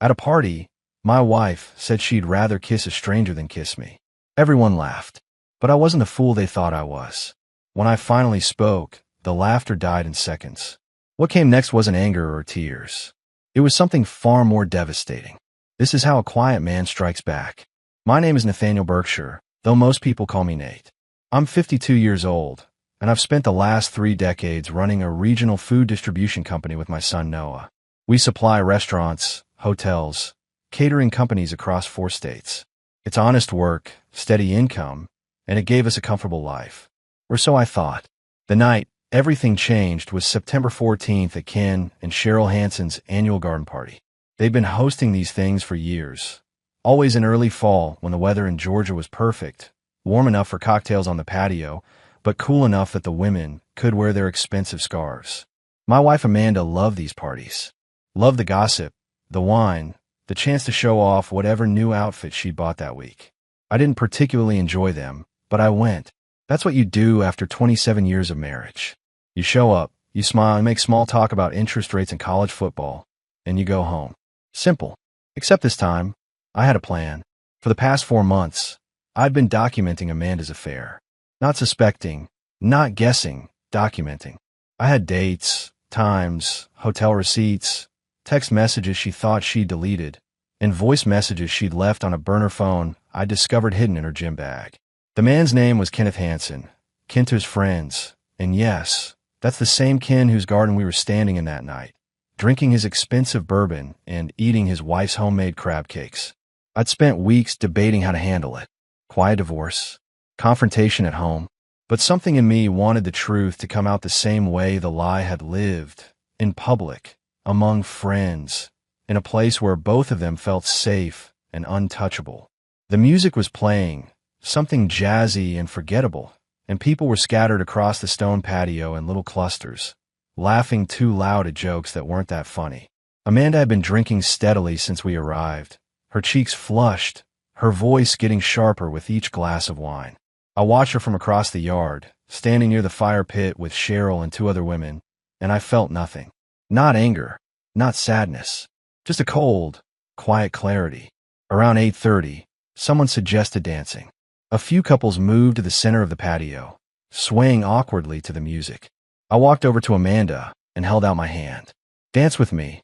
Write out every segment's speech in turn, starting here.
At a party, my wife said she'd rather kiss a stranger than kiss me. Everyone laughed, but I wasn't the fool they thought I was. When I finally spoke, the laughter died in seconds. What came next wasn't anger or tears. It was something far more devastating. This is how a quiet man strikes back. My name is Nathaniel Berkshire, though most people call me Nate. I'm 52 years old, and I've spent the last 3 decades running a regional food distribution company with my son Noah. We supply restaurants, hotels, catering companies across 4 states. It's honest work, steady income, and it gave us a comfortable life. Or so I thought. The night everything changed was September 14th at Ken and Cheryl Hansen's annual garden party. They'd been hosting these things for years, always in early fall when the weather in Georgia was perfect, warm enough for cocktails on the patio, but cool enough that the women could wear their expensive scarves. My wife Amanda loved these parties. Loved the gossip, the wine, the chance to show off whatever new outfit she'd bought that week. I didn't particularly enjoy them, but I went. That's what you do after 27 years of marriage. You show up, you smile and make small talk about interest rates and college football, and you go home. Simple. Except this time, I had a plan. For the past 4 months, I'd been documenting Amanda's affair. Not suspecting, not guessing, documenting. I had dates, times, hotel receipts, text messages she thought she'd deleted, and voice messages she'd left on a burner phone I discovered hidden in her gym bag. The man's name was Kenneth Hansen, kin to his friends, and yes, that's the same Ken whose garden we were standing in that night, drinking his expensive bourbon and eating his wife's homemade crab cakes. I'd spent weeks debating how to handle it. Quiet divorce, confrontation at home, but something in me wanted the truth to come out the same way the lie had lived, in public, among friends, in a place where both of them felt safe and untouchable. The music was playing, something jazzy and forgettable, and people were scattered across the stone patio in little clusters, laughing too loud at jokes that weren't that funny. Amanda had been drinking steadily since we arrived, her cheeks flushed, her voice getting sharper with each glass of wine. I watched her from across the yard, standing near the fire pit with Cheryl and 2 other women, and I felt nothing. Not anger, not sadness, just a cold, quiet clarity. Around 8:30, someone suggested dancing. A few couples moved to the center of the patio, swaying awkwardly to the music. I walked over to Amanda and held out my hand. "Dance with me,"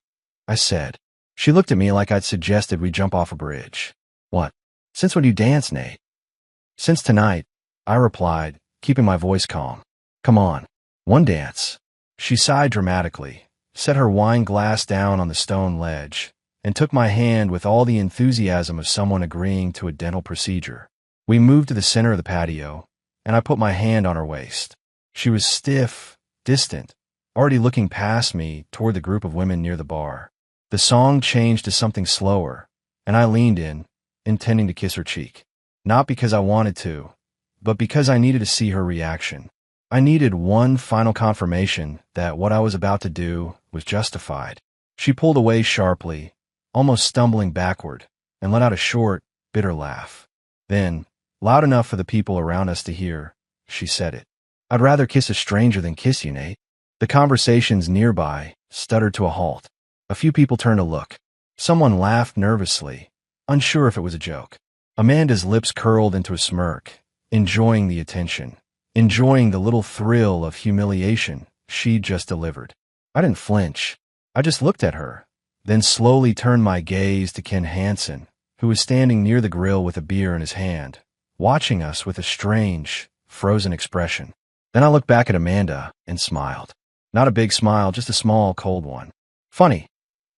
I said. She looked at me like I'd suggested we jump off a bridge. "What? Since when do you dance, Nate?" "Since tonight," I replied, keeping my voice calm. "Come on, one dance." She sighed dramatically, set her wine glass down on the stone ledge, and took my hand with all the enthusiasm of someone agreeing to a dental procedure. We moved to the center of the patio, and I put my hand on her waist. She was stiff, distant, already looking past me toward the group of women near the bar. The song changed to something slower, and I leaned in, intending to kiss her cheek. Not because I wanted to, but because I needed to see her reaction. I needed one final confirmation that what I was about to do was justified. She pulled away sharply, almost stumbling backward, and let out a short, bitter laugh. Then, loud enough for the people around us to hear, she said it. "I'd rather kiss a stranger than kiss you, Nate." The conversations nearby stuttered to a halt. A few people turned to look. Someone laughed nervously, unsure if it was a joke. Amanda's lips curled into a smirk, enjoying the attention, enjoying the little thrill of humiliation she'd just delivered. I didn't flinch. I just looked at her, then slowly turned my gaze to Ken Hansen, who was standing near the grill with a beer in his hand, watching us with a strange, frozen expression. Then I looked back at Amanda and smiled. Not a big smile, just a small, cold one. "Funny,"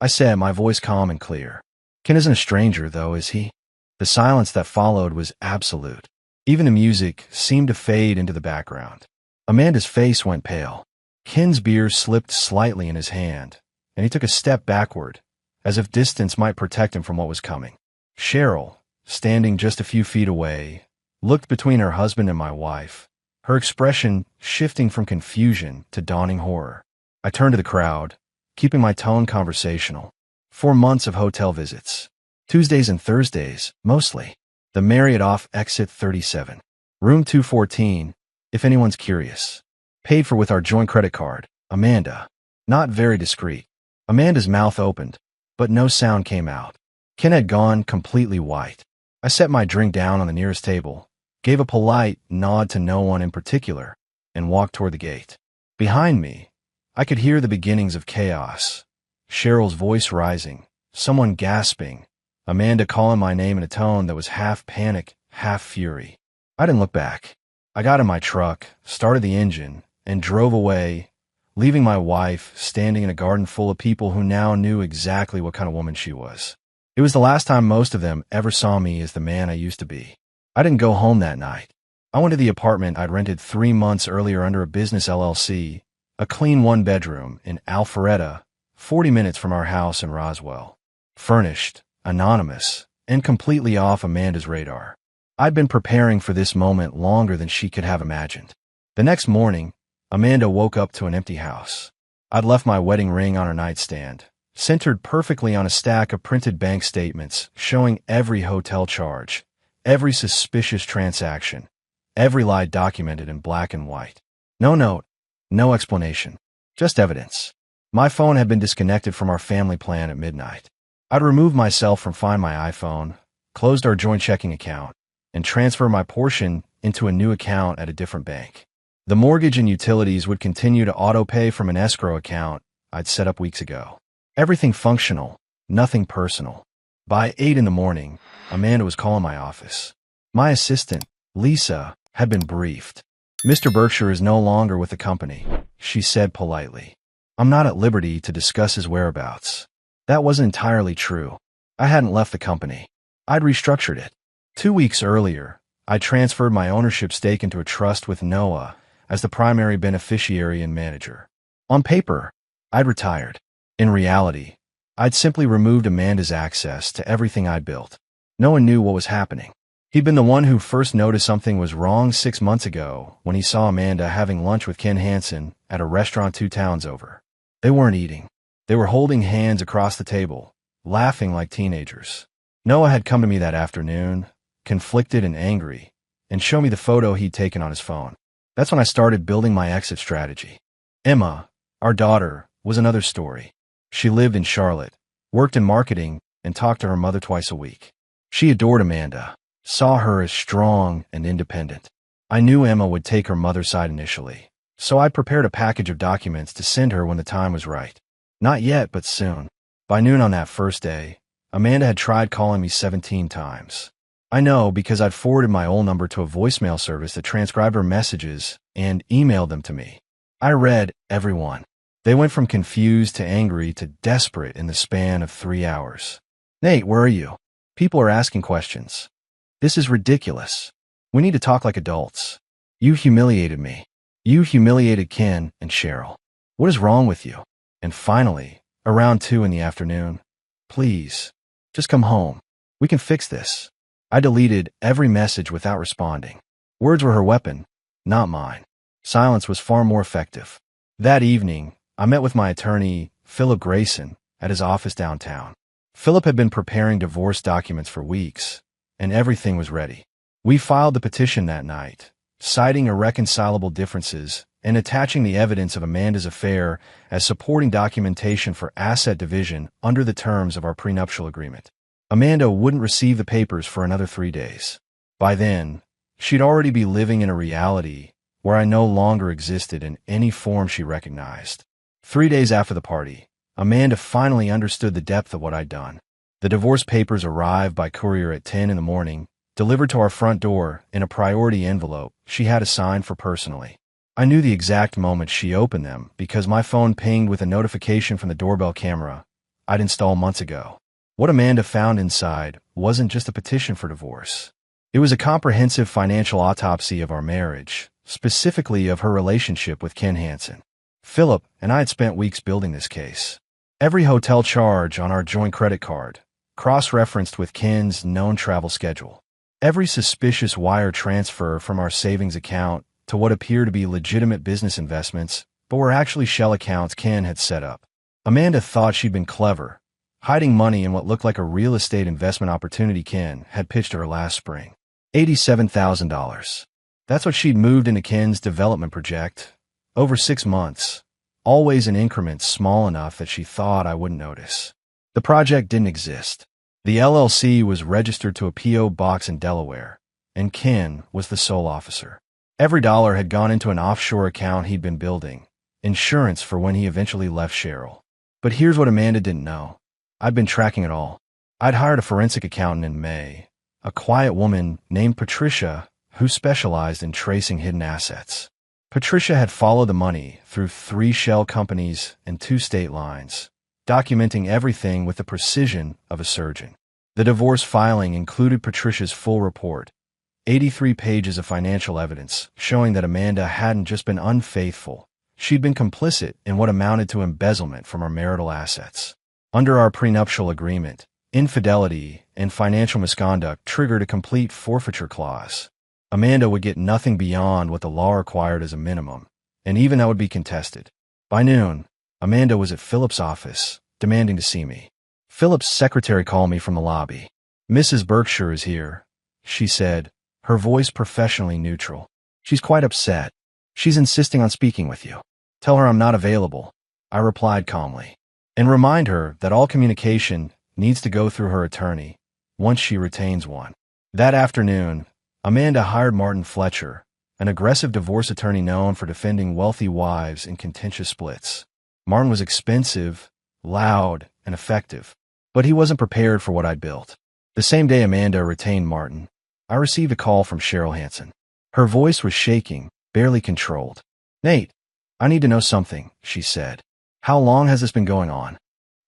I said, my voice calm and clear. "Ken isn't a stranger, though, is he?" The silence that followed was absolute. Even the music seemed to fade into the background. Amanda's face went pale. Ken's beer slipped slightly in his hand, and he took a step backward, as if distance might protect him from what was coming. Cheryl, standing just a few feet away, looked between her husband and my wife, her expression shifting from confusion to dawning horror. I turned to the crowd, keeping my tone conversational. 4 months of hotel visits. Tuesdays and Thursdays, mostly. The Marriott off exit 37. Room 214, if anyone's curious. Paid for with our joint credit card. Amanda. Not very discreet. Amanda's mouth opened, but no sound came out. Ken had gone completely white. I set my drink down on the nearest table, gave a polite nod to no one in particular, and walked toward the gate. Behind me, I could hear the beginnings of chaos. Cheryl's voice rising, someone gasping, Amanda calling my name in a tone that was half panic, half fury. I didn't look back. I got in my truck, started the engine, and drove away, leaving my wife standing in a garden full of people who now knew exactly what kind of woman she was. It was the last time most of them ever saw me as the man I used to be. I didn't go home that night. I went to the apartment I'd rented 3 months earlier under a business LLC, a clean one-bedroom in Alpharetta, 40 minutes from our house in Roswell. Furnished, anonymous, and completely off Amanda's radar. I'd been preparing for this moment longer than she could have imagined. The next morning, Amanda woke up to an empty house. I'd left my wedding ring on her nightstand, centered perfectly on a stack of printed bank statements showing every hotel charge, every suspicious transaction, every lie documented in black and white. No note, no explanation, just evidence. My phone had been disconnected from our family plan at midnight. I'd removed myself from Find My iPhone, closed our joint checking account, and transferred my portion into a new account at a different bank. The mortgage and utilities would continue to auto-pay from an escrow account I'd set up weeks ago. Everything functional, nothing personal. By 8 in the morning, Amanda was calling my office. My assistant, Lisa, had been briefed. "Mr. Berkshire is no longer with the company," she said politely. "I'm not at liberty to discuss his whereabouts." That wasn't entirely true. I hadn't left the company. I'd restructured it. 2 weeks earlier, I transferred my ownership stake into a trust with Noah as the primary beneficiary and manager. On paper, I'd retired. In reality, I'd simply removed Amanda's access to everything I'd built. No one knew what was happening. He'd been the one who first noticed something was wrong 6 months ago when he saw Amanda having lunch with Ken Hansen at a restaurant 2 towns over. They weren't eating. They were holding hands across the table, laughing like teenagers. Noah had come to me that afternoon, conflicted and angry, and showed me the photo he'd taken on his phone. That's when I started building my exit strategy. Emma, our daughter, was another story. She lived in Charlotte, worked in marketing, and talked to her mother twice a week. She adored Amanda, saw her as strong and independent. I knew Emma would take her mother's side initially, so I prepared a package of documents to send her when the time was right. Not yet, but soon. By noon on that first day, Amanda had tried calling me 17 times. I know because I'd forwarded my old number to a voicemail service that transcribed her messages and emailed them to me. I read every one. They went from confused to angry to desperate in the span of 3 hours. "Nate, where are you? People are asking questions. This is ridiculous. We need to talk like adults. You humiliated me. You humiliated Ken and Cheryl. What is wrong with you?" And finally, around 2 in the afternoon, "Please, just come home. We can fix this." I deleted every message without responding. Words were her weapon, not mine. Silence was far more effective. That evening, I met with my attorney, Philip Grayson, at his office downtown. Philip had been preparing divorce documents for weeks, and everything was ready. We filed the petition that night, citing irreconcilable differences and attaching the evidence of Amanda's affair as supporting documentation for asset division under the terms of our prenuptial agreement. Amanda wouldn't receive the papers for another 3 days. By then, she'd already be living in a reality where I no longer existed in any form she recognized. 3 days after the party, Amanda finally understood the depth of what I'd done. The divorce papers arrived by courier at 10 in the morning, delivered to our front door in a priority envelope she had assigned for personally. I knew the exact moment she opened them because my phone pinged with a notification from the doorbell camera I'd installed months ago. What Amanda found inside wasn't just a petition for divorce. It was a comprehensive financial autopsy of our marriage, specifically of her relationship with Ken Hansen. Philip and I had spent weeks building this case. Every hotel charge on our joint credit card, cross-referenced with Ken's known travel schedule. Every suspicious wire transfer from our savings account to what appeared to be legitimate business investments, but were actually shell accounts Ken had set up. Amanda thought she'd been clever, hiding money in what looked like a real estate investment opportunity Ken had pitched to her last spring. $87,000. That's what she'd moved into Ken's development project, over 6 months, always in increments small enough that she thought I wouldn't notice. The project didn't exist. The LLC was registered to a P.O. box in Delaware, and Ken was the sole officer. Every dollar had gone into an offshore account he'd been building, insurance for when he eventually left Cheryl. But here's what Amanda didn't know. I'd been tracking it all. I'd hired a forensic accountant in May, a quiet woman named Patricia who specialized in tracing hidden assets. Patricia had followed the money through 3 shell companies and 2 state lines, documenting everything with the precision of a surgeon. The divorce filing included Patricia's full report, 83 pages of financial evidence showing that Amanda hadn't just been unfaithful, she'd been complicit in what amounted to embezzlement from our marital assets. Under our prenuptial agreement, infidelity and financial misconduct triggered a complete forfeiture clause. Amanda would get nothing beyond what the law required as a minimum, and even that would be contested. By noon, Amanda was at Philip's office, demanding to see me. Philip's secretary called me from the lobby. "Mrs. Berkshire is here," she said, her voice professionally neutral. "She's quite upset. She's insisting on speaking with you. Tell her I'm not available," I replied calmly. "And remind her that all communication needs to go through her attorney, once she retains one." That afternoon, Amanda hired Martin Fletcher, an aggressive divorce attorney known for defending wealthy wives in contentious splits. Martin was expensive, loud, and effective, but he wasn't prepared for what I'd built. The same day Amanda retained Martin, I received a call from Cheryl Hansen. Her voice was shaking, barely controlled. "Nate, I need to know something," she said. "How long has this been going on?"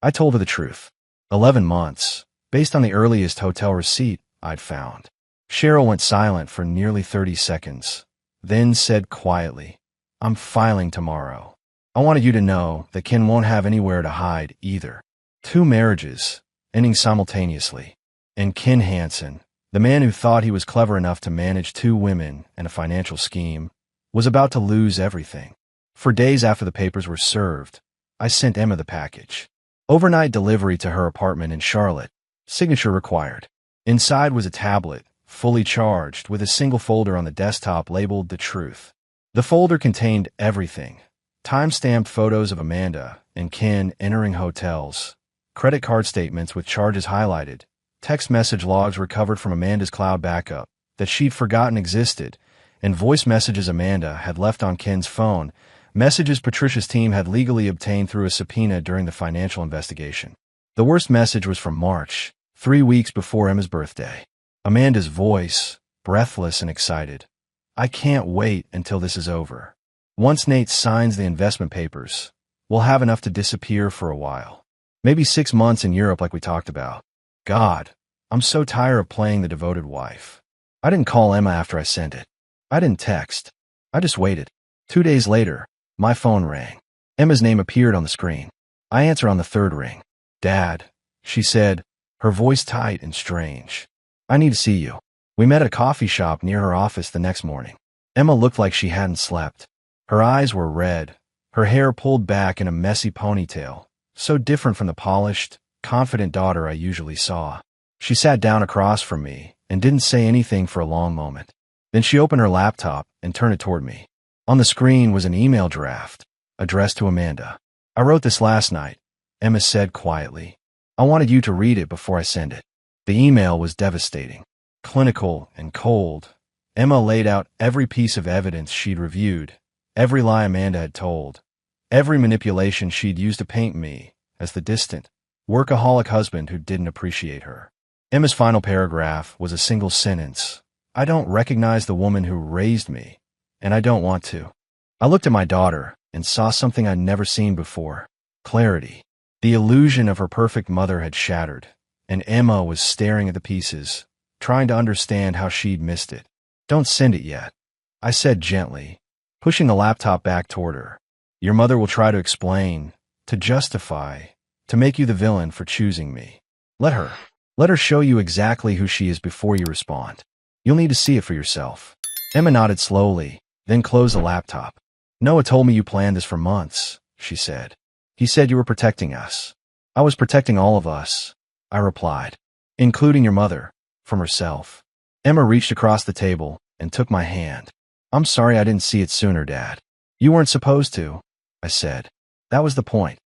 I told her the truth. 11 months, based on the earliest hotel receipt I'd found. Cheryl went silent for nearly 30 seconds, then said quietly, "I'm filing tomorrow. I wanted you to know that Ken won't have anywhere to hide either." 2 marriages, ending simultaneously. And Ken Hansen, the man who thought he was clever enough to manage 2 women and a financial scheme, was about to lose everything. For days after the papers were served, I sent Emma the package. Overnight delivery to her apartment in Charlotte. Signature required. Inside was a tablet, fully charged, with a single folder on the desktop labeled The Truth. The folder contained everything. Time-stamped photos of Amanda and Ken entering hotels, credit card statements with charges highlighted, text message logs recovered from Amanda's cloud backup that she'd forgotten existed, and voice messages Amanda had left on Ken's phone, messages Patricia's team had legally obtained through a subpoena during the financial investigation. The worst message was from March, 3 weeks before Emma's birthday. Amanda's voice, breathless and excited. "I can't wait until this is over. Once Nate signs the investment papers, we'll have enough to disappear for a while. Maybe 6 months in Europe like we talked about. God, I'm so tired of playing the devoted wife." I didn't call Emma after I sent it. I didn't text. I just waited. 2 days later, my phone rang. Emma's name appeared on the screen. I answered on the 3rd ring. "Dad," she said, her voice tight and strange. "I need to see you." We met at a coffee shop near her office the next morning. Emma looked like she hadn't slept. Her eyes were red, her hair pulled back in a messy ponytail, so different from the polished, confident daughter I usually saw. She sat down across from me and didn't say anything for a long moment. Then she opened her laptop and turned it toward me. On the screen was an email draft, addressed to Amanda. "I wrote this last night," Emma said quietly. "I wanted you to read it before I send it." The email was devastating. Clinical and cold, Emma laid out every piece of evidence she'd reviewed, every lie Amanda had told, every manipulation she'd used to paint me as the distant, workaholic husband who didn't appreciate her. Emma's final paragraph was a single sentence. "I don't recognize the woman who raised me, and I don't want to." I looked at my daughter and saw something I'd never seen before. Clarity. The illusion of her perfect mother had shattered, and Emma was staring at the pieces, trying to understand how she'd missed it. "Don't send it yet," I said gently, pushing the laptop back toward her. "Your mother will try to explain, to justify, to make you the villain for choosing me. Let her. Let her show you exactly who she is before you respond. You'll need to see it for yourself." Emma nodded slowly, then closed the laptop. "Noah told me you planned this for months," she said. "He said you were protecting us." "I was protecting all of us," I replied, "including your mother, from herself." Emma reached across the table and took my hand. "I'm sorry I didn't see it sooner, Dad." "You weren't supposed to," I said. "That was the point."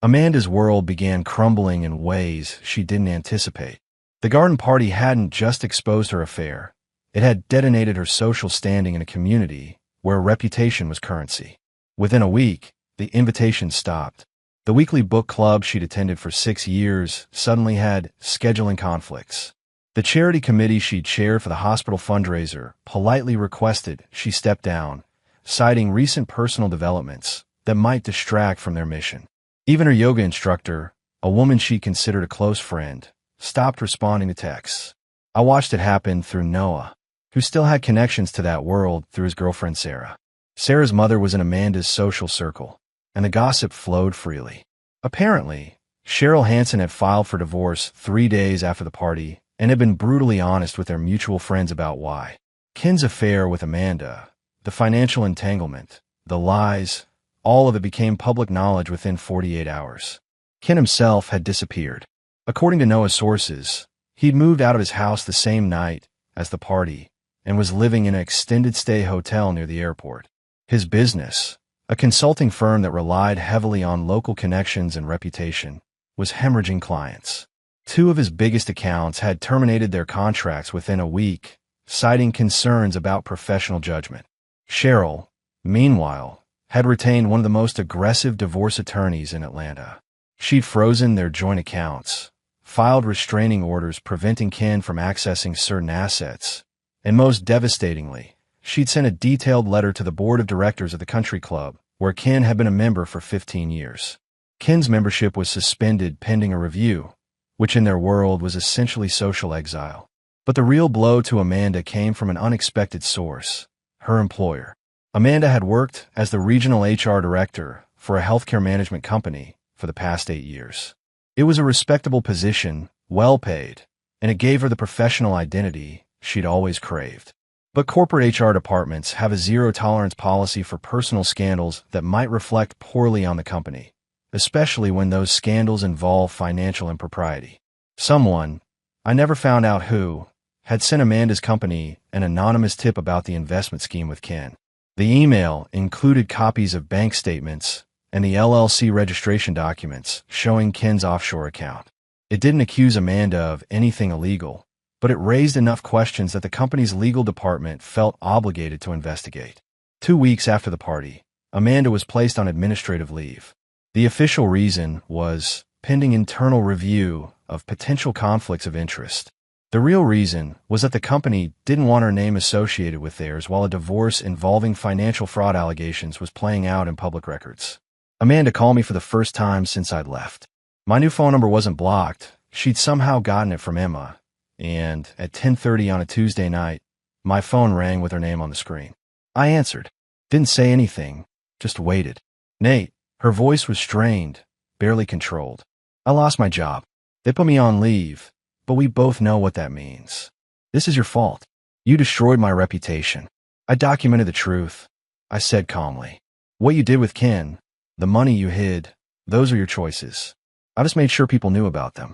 Amanda's world began crumbling in ways she didn't anticipate. The garden party hadn't just exposed her affair. It had detonated her social standing in a community where reputation was currency. Within a week, the invitations stopped. The weekly book club she'd attended for 6 years suddenly had scheduling conflicts. The charity committee she'd chaired for the hospital fundraiser politely requested she step down, citing recent personal developments that might distract from their mission. Even her yoga instructor, a woman she considered a close friend, stopped responding to texts. I watched it happen through Noah, who still had connections to that world through his girlfriend Sarah. Sarah's mother was in Amanda's social circle, and the gossip flowed freely. Apparently, Cheryl Hansen had filed for divorce 3 days after the party and had been brutally honest with their mutual friends about why. Ken's affair with Amanda, the financial entanglement, the lies, all of it became public knowledge within 48 hours. Ken himself had disappeared. According to Noah's sources, he'd moved out of his house the same night as the party and was living in an extended-stay hotel near the airport. His business, a consulting firm that relied heavily on local connections and reputation, was hemorrhaging clients. 2 of his biggest accounts had terminated their contracts within a week, citing concerns about professional judgment. Cheryl, meanwhile, had retained one of the most aggressive divorce attorneys in Atlanta. She'd frozen their joint accounts, filed restraining orders preventing Ken from accessing certain assets, and most devastatingly, she'd sent a detailed letter to the board of directors of the country club, where Ken had been a member for 15 years. Ken's membership was suspended pending a review, which in their world was essentially social exile. But the real blow to Amanda came from an unexpected source, her employer. Amanda had worked as the regional HR director for a healthcare management company for the past 8 years. It was a respectable position, well paid, and it gave her the professional identity she'd always craved. But corporate HR departments have a zero-tolerance policy for personal scandals that might reflect poorly on the company, especially when those scandals involve financial impropriety. Someone, I never found out who, had sent Amanda's company an anonymous tip about the investment scheme with Ken. The email included copies of bank statements and the LLC registration documents showing Ken's offshore account. It didn't accuse Amanda of anything illegal, but it raised enough questions that the company's legal department felt obligated to investigate. 2 weeks after the party, Amanda was placed on administrative leave. The official reason was pending internal review of potential conflicts of interest. The real reason was that the company didn't want her name associated with theirs while a divorce involving financial fraud allegations was playing out in public records. Amanda called me for the first time since I'd left. My new phone number wasn't blocked. She'd somehow gotten it from Emma, and at 10:30 on a Tuesday night, my phone rang with her name on the screen. I answered. Didn't say anything, just waited. Nate. Her voice was strained, barely controlled. I lost my job. They put me on leave, but we both know what that means. This is your fault. You destroyed my reputation. I documented the truth, I said calmly. What you did with Ken, the money you hid, those are your choices. I just made sure people knew about them.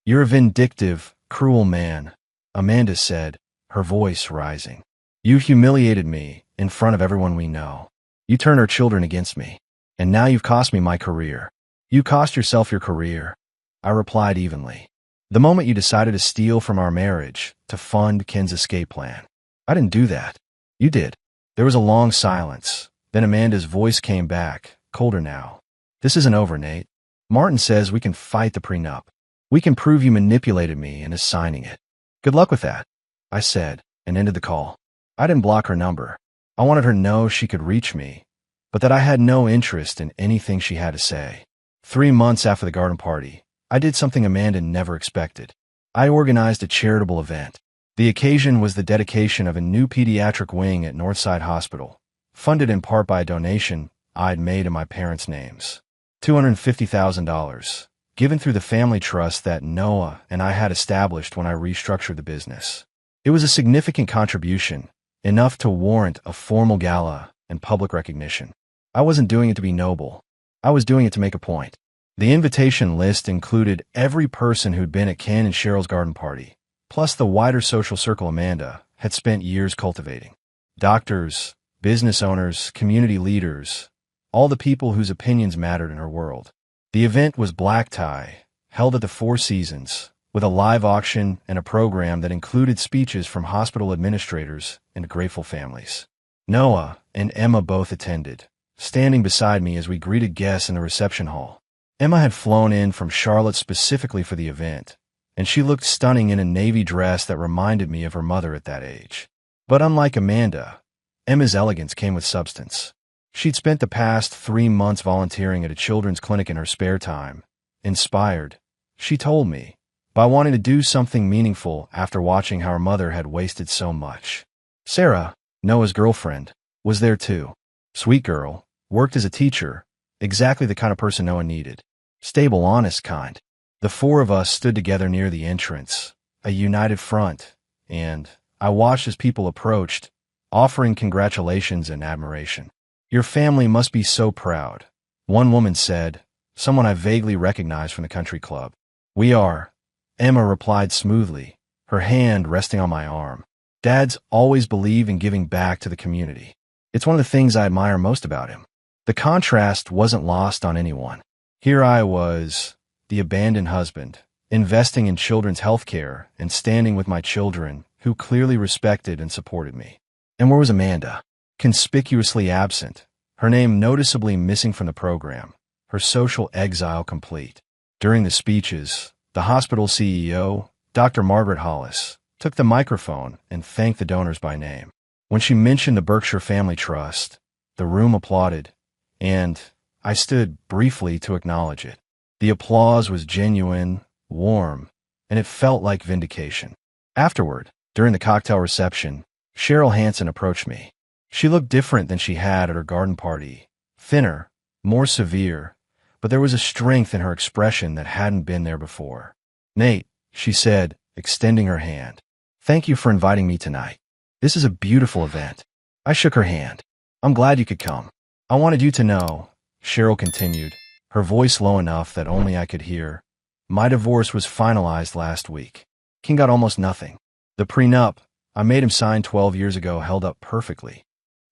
You're a vindictive, cruel man, Amanda said, her voice rising. You humiliated me in front of everyone we know. You turned our children against me. And now you've cost me my career. You cost yourself your career, I replied evenly. The moment you decided to steal from our marriage to fund Ken's escape plan. I didn't do that. You did. There was a long silence. Then Amanda's voice came back, colder now. This isn't over, Nate. Martin says we can fight the prenup. We can prove you manipulated me into signing it. Good luck with that, I said, and ended the call. I didn't block her number. I wanted her to know she could reach me, but that I had no interest in anything she had to say. 3 months after the garden party, I did something Amanda never expected. I organized a charitable event. The occasion was the dedication of a new pediatric wing at Northside Hospital, funded in part by a donation I'd made in my parents' names. $250,000, given through the family trust that Noah and I had established when I restructured the business. It was a significant contribution, enough to warrant a formal gala and public recognition. I wasn't doing it to be noble. I was doing it to make a point. The invitation list included every person who'd been at Ken and Cheryl's garden party, plus the wider social circle Amanda had spent years cultivating. Doctors, business owners, community leaders, all the people whose opinions mattered in her world. The event was black tie, held at the Four Seasons, with a live auction and a program that included speeches from hospital administrators and grateful families. Noah and Emma both attended, standing beside me as we greeted guests in the reception hall. Emma had flown in from Charlotte specifically for the event, and she looked stunning in a navy dress that reminded me of her mother at that age. But unlike Amanda, Emma's elegance came with substance. She'd spent the past 3 months volunteering at a children's clinic in her spare time, inspired, she told me, by wanting to do something meaningful after watching how her mother had wasted so much. Sarah, Noah's girlfriend, was there too. Sweet girl, worked as a teacher, exactly the kind of person Noah needed. Stable, honest kind. The four of us stood together near the entrance, a united front, and I watched as people approached, offering congratulations and admiration. Your family must be so proud, one woman said, someone I vaguely recognized from the country club. We are, Emma replied smoothly, her hand resting on my arm. Dads always believe in giving back to the community. It's one of the things I admire most about him. The contrast wasn't lost on anyone. Here I was, the abandoned husband, investing in children's health care and standing with my children, who clearly respected and supported me. And where was Amanda? Conspicuously absent, her name noticeably missing from the program, her social exile complete. During the speeches, the hospital CEO, Dr. Margaret Hollis, took the microphone and thanked the donors by name. When she mentioned the Berkshire Family Trust, the room applauded, and I stood briefly to acknowledge it. The applause was genuine, warm, and it felt like vindication. Afterward, during the cocktail reception, Cheryl Hansen approached me. She looked different than she had at her garden party, thinner, more severe, but there was a strength in her expression that hadn't been there before. Nate, she said, extending her hand. Thank you for inviting me tonight. This is a beautiful event. I shook her hand. I'm glad you could come. I wanted you to know, Cheryl continued, her voice low enough that only I could hear. My divorce was finalized last week. King got almost nothing. The prenup I made him sign 12 years ago held up perfectly.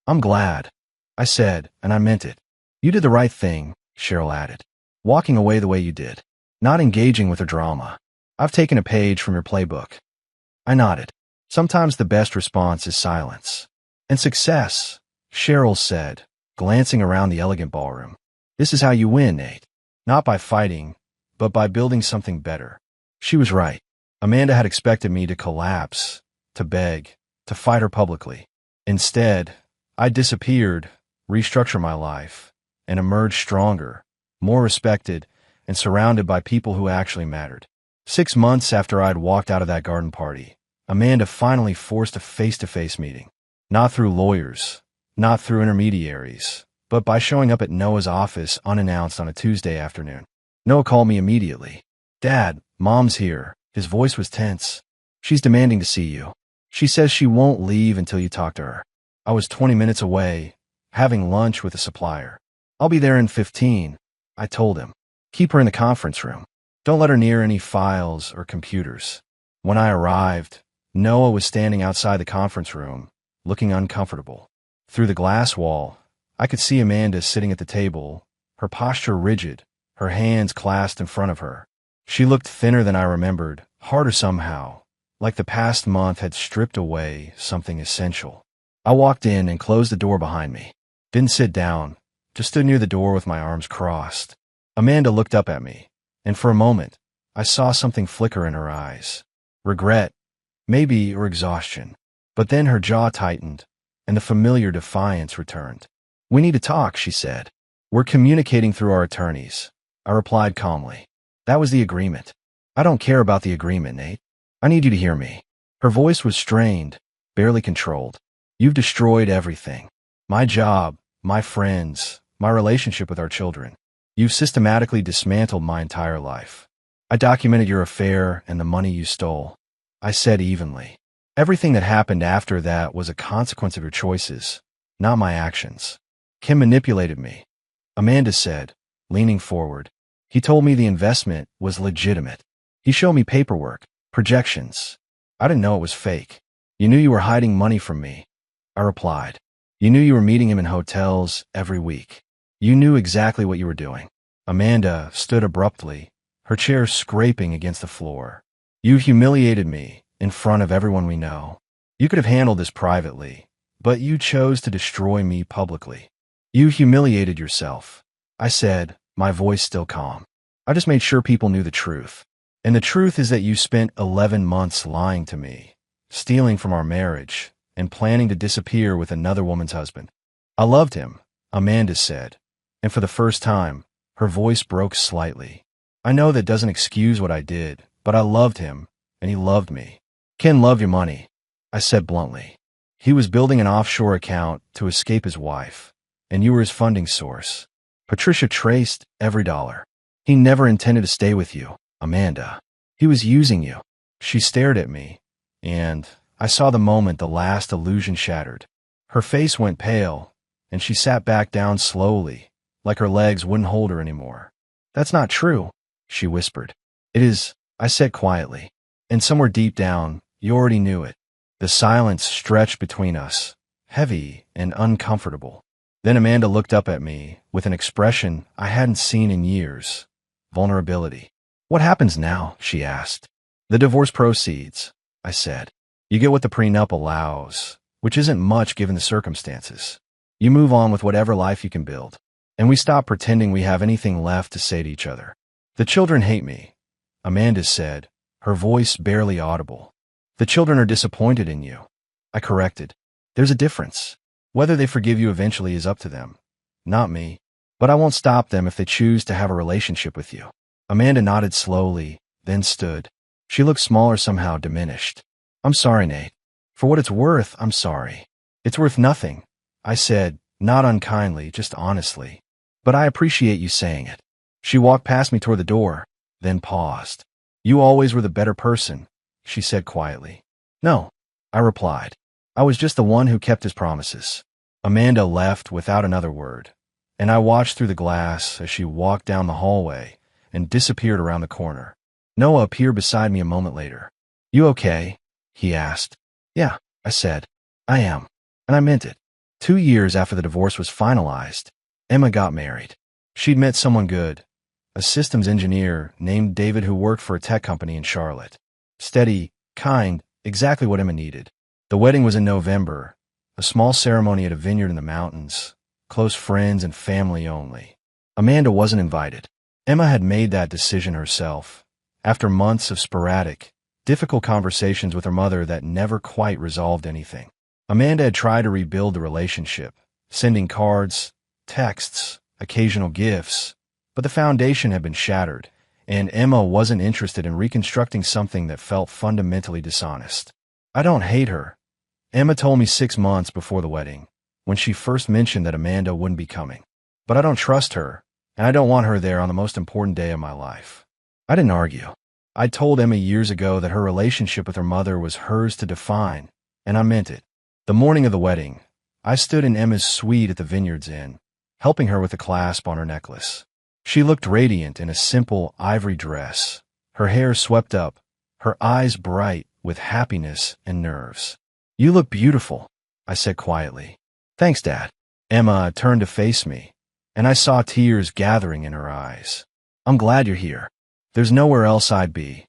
I'm glad, I said, and I meant it. You did the right thing, Cheryl added. Walking away the way you did. Not engaging with her drama. I've taken a page from your playbook. I nodded. Sometimes the best response is silence. And success, Cheryl said, glancing around the elegant ballroom. This is how you win, Nate. Not by fighting, but by building something better. She was right. Amanda had expected me to collapse, to beg, to fight her publicly. Instead, I disappeared, restructured my life, and emerged stronger, more respected, and surrounded by people who actually mattered. 6 months after I'd walked out of that garden party, Amanda finally forced a face-to-face meeting. Not through lawyers, not through intermediaries, but by showing up at Noah's office unannounced on a Tuesday afternoon. Noah called me immediately. Dad, Mom's here. His voice was tense. She's demanding to see you. She says she won't leave until you talk to her. I was 20 minutes away, having lunch with a supplier. I'll be there in 15, I told him. Keep her in the conference room. Don't let her near any files or computers. When I arrived, Noah was standing outside the conference room, looking uncomfortable. Through the glass wall, I could see Amanda sitting at the table, her posture rigid, her hands clasped in front of her. She looked thinner than I remembered, harder somehow, like the past month had stripped away something essential. I walked in and closed the door behind me. Didn't sit down, just stood near the door with my arms crossed. Amanda looked up at me, and for a moment, I saw something flicker in her eyes. Regret, maybe, or exhaustion. But then her jaw tightened, and the familiar defiance returned. We need to talk, she said. We're communicating through our attorneys, I replied calmly. That was the agreement. I don't care about the agreement, Nate. I need you to hear me. Her voice was strained, barely controlled. You've destroyed everything. My job, my friends, my relationship with our children. You've systematically dismantled my entire life. I documented your affair and the money you stole. I said evenly. Everything that happened after that was a consequence of your choices, not my actions. Kim manipulated me, Amanda said, leaning forward. He told me the investment was legitimate. He showed me paperwork, projections. I didn't know it was fake. You knew you were hiding money from me, I replied. You knew you were meeting him in hotels every week. You knew exactly what you were doing. Amanda stood abruptly, her chair scraping against the floor. You humiliated me in front of everyone we know. You could have handled this privately, but you chose to destroy me publicly. You humiliated yourself, I said, my voice still calm. I just made sure people knew the truth. And the truth is that you spent 11 months lying to me, stealing from our marriage, and planning to disappear with another woman's husband. I loved him, Amanda said, and for the first time, her voice broke slightly. I know that doesn't excuse what I did, but I loved him, and he loved me. Ken loved your money, I said bluntly. He was building an offshore account to escape his wife, and you were his funding source. Patricia traced every dollar. He never intended to stay with you, Amanda. He was using you. She stared at me, and I saw the moment the last illusion shattered. Her face went pale, and she sat back down slowly, like her legs wouldn't hold her anymore. That's not true, she whispered. It is, I said quietly. And somewhere deep down, you already knew it. The silence stretched between us, heavy and uncomfortable. Then Amanda looked up at me with an expression I hadn't seen in years. Vulnerability. What happens now? She asked. The divorce proceeds, I said. You get what the prenup allows, which isn't much given the circumstances. You move on with whatever life you can build. And we stop pretending we have anything left to say to each other. The children hate me, Amanda said, her voice barely audible. The children are disappointed in you. I corrected. There's a difference. Whether they forgive you eventually is up to them. Not me. But I won't stop them if they choose to have a relationship with you. Amanda nodded slowly, then stood. She looked smaller, somehow diminished. I'm sorry, Nate. For what it's worth, I'm sorry. It's worth nothing, I said, not unkindly, just honestly. But I appreciate you saying it. She walked past me toward the door, then paused. You always were the better person, she said quietly. No, I replied. I was just the one who kept his promises. Amanda left without another word, and I watched through the glass as she walked down the hallway and disappeared around the corner. Noah appeared beside me a moment later. You okay? He asked. Yeah, I said. I am. And I meant it. 2 years after the divorce was finalized, Emma got married. She'd met someone good, a systems engineer named David who worked for a tech company in Charlotte. Steady, kind, exactly what Emma needed. The wedding was in November, a small ceremony at a vineyard in the mountains, close friends and family only. Amanda wasn't invited. Emma had made that decision herself, after months of sporadic, difficult conversations with her mother that never quite resolved anything. Amanda had tried to rebuild the relationship, sending cards, texts, occasional gifts, but the foundation had been shattered, and Emma wasn't interested in reconstructing something that felt fundamentally dishonest. I don't hate her, Emma told me 6 months before the wedding, when she first mentioned that Amanda wouldn't be coming. But I don't trust her, and I don't want her there on the most important day of my life. I didn't argue. I told Emma years ago that her relationship with her mother was hers to define, and I meant it. The morning of the wedding, I stood in Emma's suite at the Vineyards Inn, helping her with the clasp on her necklace. She looked radiant in a simple ivory dress, her hair swept up, her eyes bright with happiness and nerves. You look beautiful, I said quietly. Thanks, Dad. Emma turned to face me, and I saw tears gathering in her eyes. I'm glad you're here. There's nowhere else I'd be,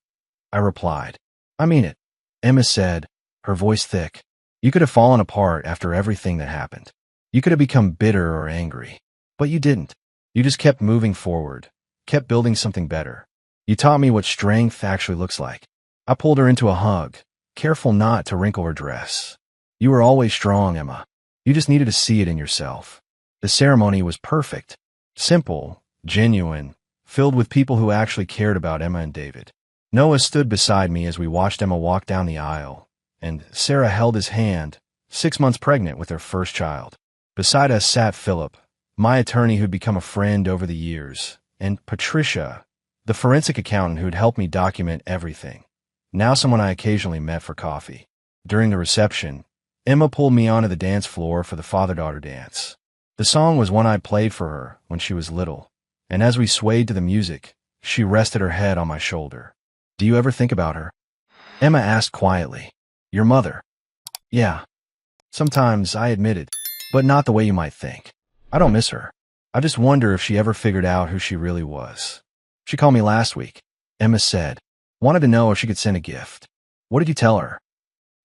I replied. I mean it, Emma said, her voice thick. You could have fallen apart after everything that happened. You could have become bitter or angry. But you didn't. You just kept moving forward, kept building something better. You taught me what strength actually looks like. I pulled her into a hug, careful not to wrinkle her dress. You were always strong, Emma. You just needed to see it in yourself. The ceremony was perfect, simple, genuine, filled with people who actually cared about Emma and David. Noah stood beside me as we watched Emma walk down the aisle, and Sarah held his hand, 6 months pregnant with their first child. Beside us sat Philip, my attorney who'd become a friend over the years, and Patricia, the forensic accountant who'd helped me document everything. Now someone I occasionally met for coffee. During the reception, Emma pulled me onto the dance floor for the father-daughter dance. The song was one I played for her when she was little, and as we swayed to the music, she rested her head on my shoulder. Do you ever think about her? Emma asked quietly. Your mother? Yeah. Sometimes, I admitted, but not the way you might think. I don't miss her. I just wonder if she ever figured out who she really was. She called me last week, Emma said. Wanted to know if she could send a gift. What did you tell her?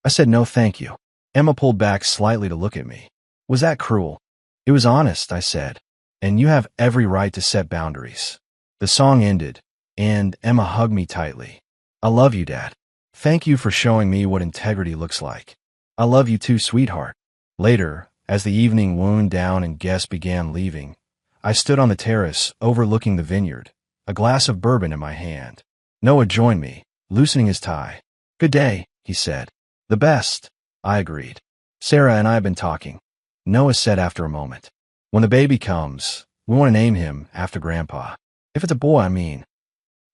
I said no thank you. Emma pulled back slightly to look at me. Was that cruel? It was honest, I said. And you have every right to set boundaries. The song ended, and Emma hugged me tightly. I love you, Dad. Thank you for showing me what integrity looks like. I love you too, sweetheart. Later, as the evening wound down and guests began leaving, I stood on the terrace overlooking the vineyard, a glass of bourbon in my hand. Noah joined me, loosening his tie. Good day, he said. The best, I agreed. Sarah and I have been talking, Noah said after a moment. When the baby comes, we want to name him after Grandpa. If it's a boy, I mean.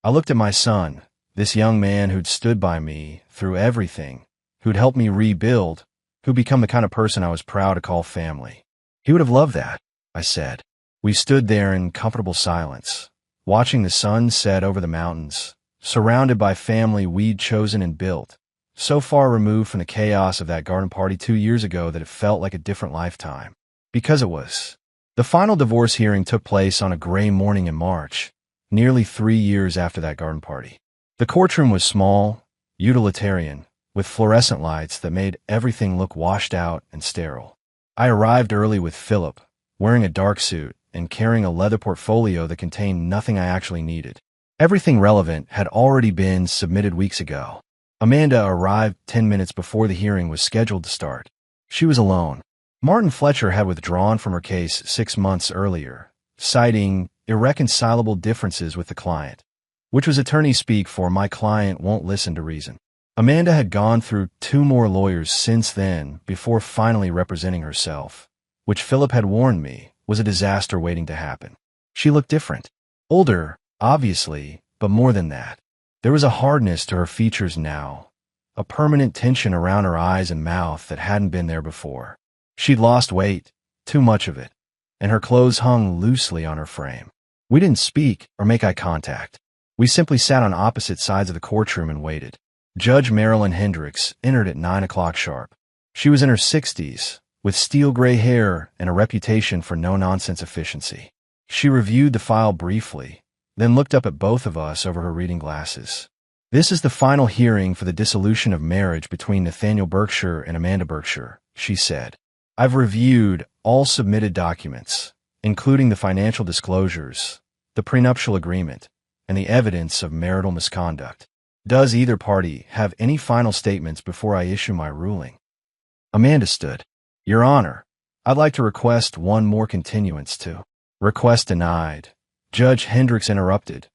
I looked at my son, this young man who'd stood by me through everything, who'd helped me rebuild, who'd become the kind of person I was proud to call family. He would have loved that, I said. We stood there in comfortable silence, watching the sun set over the mountains, surrounded by family we'd chosen and built, so far removed from the chaos of that garden party 2 years ago that it felt like a different lifetime. Because it was. The final divorce hearing took place on a gray morning in March, nearly 3 years after that garden party. The courtroom was small, utilitarian, with fluorescent lights that made everything look washed out and sterile. I arrived early with Philip, wearing a dark suit and carrying a leather portfolio that contained nothing I actually needed. Everything relevant had already been submitted weeks ago. Amanda arrived 10 minutes before the hearing was scheduled to start. She was alone. Martin Fletcher had withdrawn from her case 6 months earlier, citing irreconcilable differences with the client, which was attorney speak for my client won't listen to reason. Amanda had gone through 2 more lawyers since then before finally representing herself, which Philip had warned me was a disaster waiting to happen. She looked different. Older, obviously, but more than that. There was a hardness to her features now, a permanent tension around her eyes and mouth that hadn't been there before. She'd lost weight, too much of it, and her clothes hung loosely on her frame. We didn't speak or make eye contact. We simply sat on opposite sides of the courtroom and waited. Judge Marilyn Hendricks entered at 9 o'clock sharp. She was in her 60s, with steel gray hair and a reputation for no-nonsense efficiency. She reviewed the file briefly, then looked up at both of us over her reading glasses. This is the final hearing for the dissolution of marriage between Nathaniel Berkshire and Amanda Berkshire, she said. I've reviewed all submitted documents, including the financial disclosures, the prenuptial agreement, and the evidence of marital misconduct. Does either party have any final statements before I issue my ruling? Amanda stood. Your Honor, I'd like to request one more continuance to. Request denied. Judge Hendricks interrupted,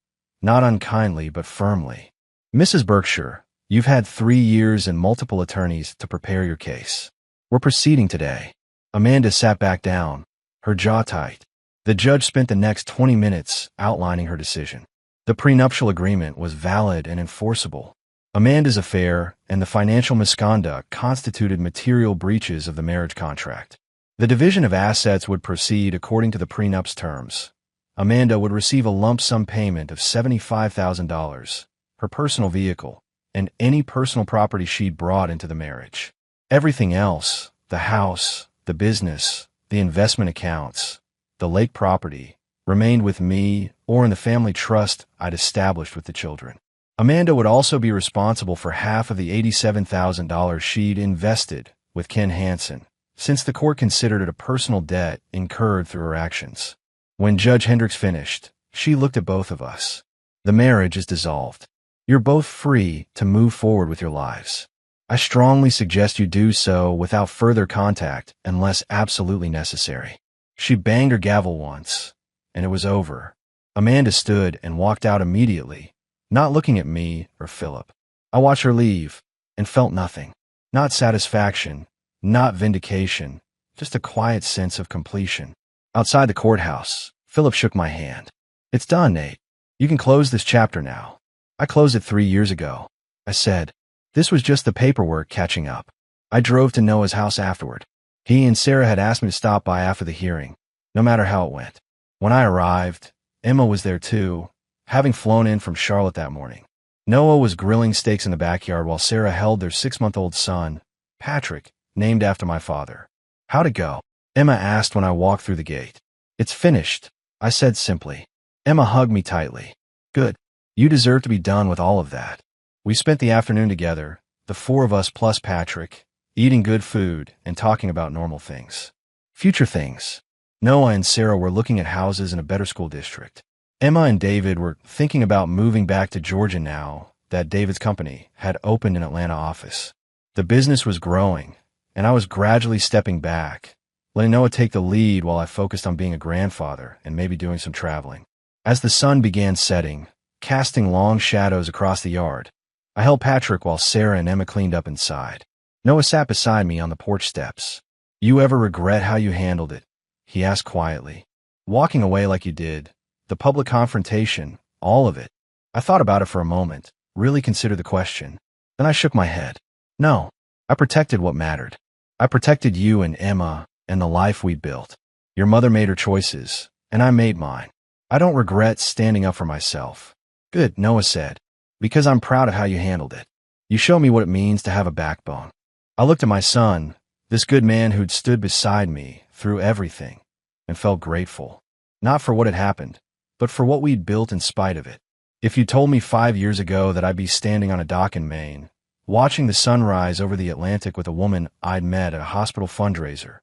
not unkindly but firmly. Mrs. Berkshire, you've had 3 years and multiple attorneys to prepare your case. We're proceeding today. Amanda sat back down, her jaw tight. The judge spent the next 20 minutes outlining her decision. The prenuptial agreement was valid and enforceable. Amanda's affair and the financial misconduct constituted material breaches of the marriage contract. The division of assets would proceed according to the prenup's terms. Amanda would receive a lump sum payment of $75,000, her personal vehicle, and any personal property she'd brought into the marriage. Everything else, the house, the business, the investment accounts, the lake property, remained with me or in the family trust I'd established with the children. Amanda would also be responsible for half of the $87,000 she'd invested with Ken Hansen, since the court considered it a personal debt incurred through her actions. When Judge Hendricks finished, she looked at both of us. The marriage is dissolved. You're both free to move forward with your lives. I strongly suggest you do so without further contact unless absolutely necessary. She banged her gavel once, and it was over. Amanda stood and walked out immediately, not looking at me or Philip. I watched her leave and felt nothing. Not satisfaction, not vindication, just a quiet sense of completion. Outside the courthouse, Philip shook my hand. It's done, Nate. You can close this chapter now. I closed it 3 years ago, I said. This was just the paperwork catching up. I drove to Noah's house afterward. He and Sarah had asked me to stop by after the hearing, no matter how it went. When I arrived, Emma was there too, having flown in from Charlotte that morning. Noah was grilling steaks in the backyard while Sarah held their 6-month-old son, Patrick, named after my father. How'd it go? Emma asked when I walked through the gate. It's finished, I said simply. Emma hugged me tightly. Good. You deserve to be done with all of that. We spent the afternoon together, the four of us plus Patrick, eating good food and talking about normal things. Future things. Noah and Sarah were looking at houses in a better school district. Emma and David were thinking about moving back to Georgia now that David's company had opened an Atlanta office. The business was growing, and I was gradually stepping back, letting Noah take the lead while I focused on being a grandfather and maybe doing some traveling. As the sun began setting, casting long shadows across the yard, I held Patrick while Sarah and Emma cleaned up inside. Noah sat beside me on the porch steps. You ever regret how you handled it? He asked quietly. Walking away like you did, the public confrontation, all of it. I thought about it for a moment, really considered the question. Then I shook my head. No, I protected what mattered. I protected you and Emma and the life we built. Your mother made her choices, and I made mine. I don't regret standing up for myself. Good, Noah said, because I'm proud of how you handled it. You show me what it means to have a backbone. I looked at my son, this good man who'd stood beside me through everything, and felt grateful. Not for what had happened, but for what we'd built in spite of it. If you told me 5 years ago that I'd be standing on a dock in Maine, watching the sunrise over the Atlantic with a woman I'd met at a hospital fundraiser,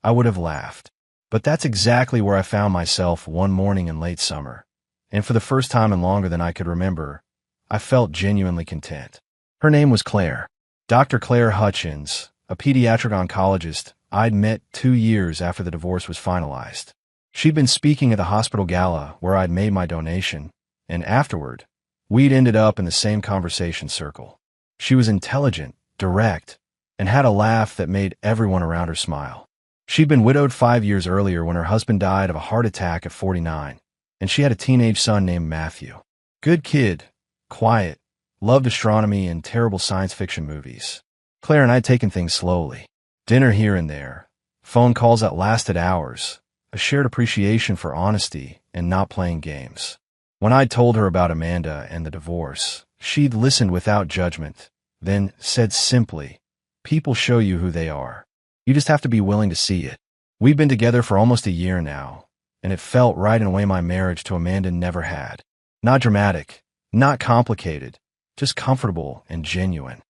I would have laughed. But that's exactly where I found myself one morning in late summer, and for the first time in longer than I could remember, I felt genuinely content. Her name was Claire. Dr. Claire Hutchins, a pediatric oncologist I'd met 2 years after the divorce was finalized. She'd been speaking at the hospital gala where I'd made my donation, and afterward, we'd ended up in the same conversation circle. She was intelligent, direct, and had a laugh that made everyone around her smile. She'd been widowed 5 years earlier when her husband died of a heart attack at 49, and she had a teenage son named Matthew. Good kid, quiet, loved astronomy and terrible science fiction movies. Claire and I'd taken things slowly. Dinner here and there, phone calls that lasted hours, a shared appreciation for honesty and not playing games. When I'd told her about Amanda and the divorce, she'd listened without judgment, then said simply, people show you who they are. You just have to be willing to see it. We've been together for almost a year now, and it felt right in a way my marriage to Amanda never had. Not dramatic, not complicated, just comfortable and genuine.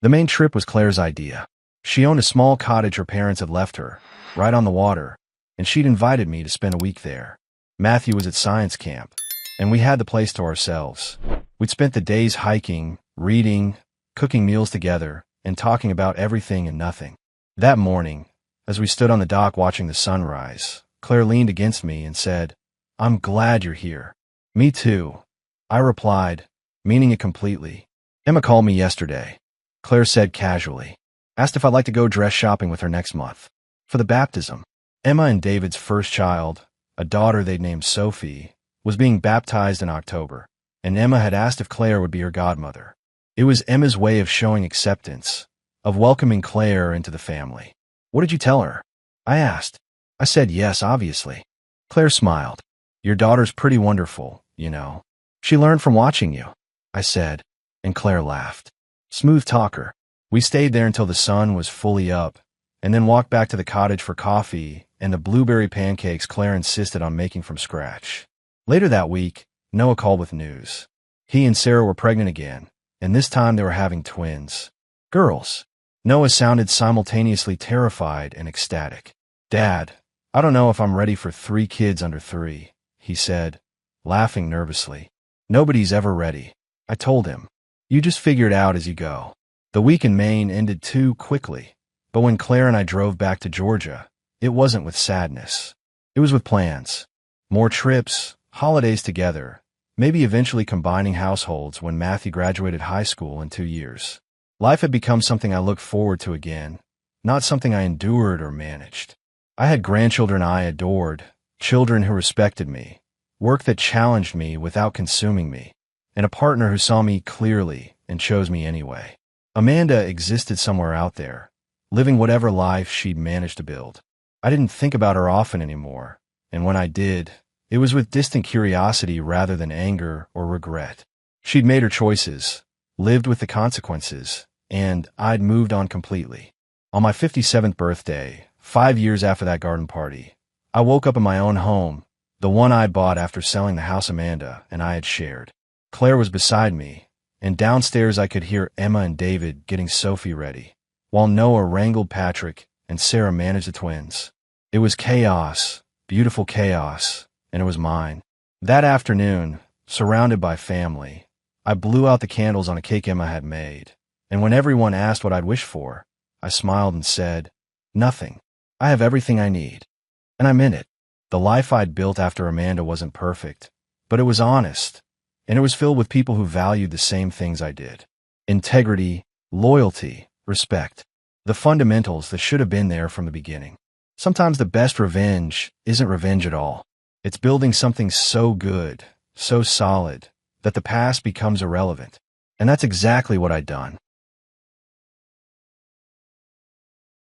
The main trip was Claire's idea. She owned a small cottage her parents had left her, right on the water, and she'd invited me to spend a week there. Matthew was at science camp, and we had the place to ourselves. We'd spent the days hiking, reading, cooking meals together, and talking about everything and nothing. That morning, as we stood on the dock watching the sunrise, Claire leaned against me and said, I'm glad you're here. Me too, I replied, meaning it completely. Emma called me yesterday, Claire said casually. Asked if I'd like to go dress shopping with her next month. For the baptism. Emma and David's first child, a daughter they'd named Sophie, was being baptized in October, and Emma had asked if Claire would be her godmother. It was Emma's way of showing acceptance, of welcoming Claire into the family. What did you tell her? I asked. I said yes, obviously. Claire smiled. Your daughter's pretty wonderful, you know. She learned from watching you, I said, and Claire laughed. Smooth talker. We stayed there until the sun was fully up, and then walked back to the cottage for coffee and the blueberry pancakes Claire insisted on making from scratch. Later that week, Noah called with news. He and Sarah were pregnant again, and this time they were having twins. Girls. Noah sounded simultaneously terrified and ecstatic. Dad, I don't know if I'm ready for 3 kids under 3, he said, laughing nervously. Nobody's ever ready, I told him. You just figure it out as you go. The week in Maine ended too quickly, but when Claire and I drove back to Georgia, it wasn't with sadness. It was with plans. More trips, holidays together, maybe eventually combining households when Matthew graduated high school in 2 years. Life had become something I looked forward to again, not something I endured or managed. I had grandchildren I adored, children who respected me, work that challenged me without consuming me, and a partner who saw me clearly and chose me anyway. Amanda existed somewhere out there, living whatever life she'd managed to build. I didn't think about her often anymore, and when I did, it was with distant curiosity rather than anger or regret. She'd made her choices, lived with the consequences, and I'd moved on completely. On my 57th birthday, 5 years after that garden party, I woke up in my own home, the one I'd bought after selling the house Amanda and I had shared. Claire was beside me, and downstairs I could hear Emma and David getting Sophie ready, while Noah wrangled Patrick and Sarah managed the twins. It was chaos, beautiful chaos, and it was mine. That afternoon, surrounded by family, I blew out the candles on a cake Emma had made, and when everyone asked what I'd wish for, I smiled and said, "Nothing. I have everything I need." And I meant it. The life I'd built after Amanda wasn't perfect, but it was honest, and it was filled with people who valued the same things I did. Integrity, loyalty, respect. The fundamentals that should have been there from the beginning. Sometimes the best revenge isn't revenge at all. It's building something so good, so solid, that the past becomes irrelevant. And that's exactly what I'd done.